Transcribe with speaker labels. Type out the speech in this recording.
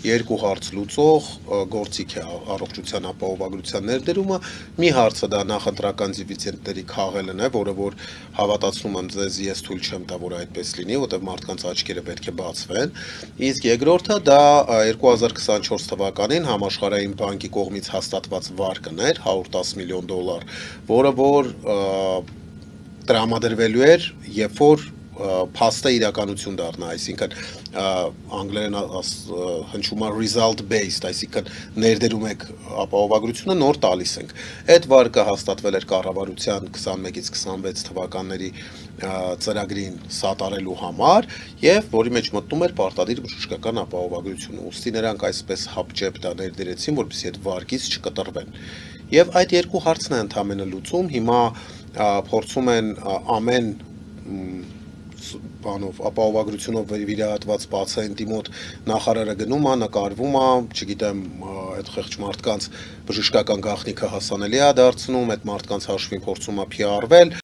Speaker 1: Երկու հարց լուծող գործիք է առողջության ապահովագրության ներդրումը։ Մի հարցը դա նախընտրական դիվիդենդների քաղելն է, որը որ հավատացնում եմ ձեզ, ես թույլ չեմ տա, որ այդպես լինի, որտեղ մարդկանց աչքերը պետք է բացվեն։ Իսկ երկրորդը դա 2024 թվականին Համաշխարհային բանկի կողմից հաստատված վարկն էր $110 միլիոն, որը որ տրամադրվելու էր, երբ որ փաստը իրականություն դառնա, այսինքն անգլերեն հնչում է result based, այսինքն ներդրում եք ապահովագրությունը, նոր տալիս ենք։ Այդ վարկը հաստատվել էր կառավարության 21-ից 26 թվականների ծրագրին սատարելու համար եւ որի մեջ մտնում էր պարտադիր բժշկական ապահովագրությունը։ Ուստի նրանք այսպես հապճեպ դա ներդրեցին, որպեսզի այդ վարկից չկտրվեն։ Եվ այդ երկու հարցն է ընդհանրապես լուծում, հիմա փորձում են ամեն բանով ապահովագրությունով վիրահատված պացիենտի մոտ նախարարը գնում է, նկարվում է, չգիտեմ, այդ խեղճ մարդկանց բժշկական գաղտնիքը հասանելի է դարձնում, այդ մարդկանց հաշվին փորձում է PR-վել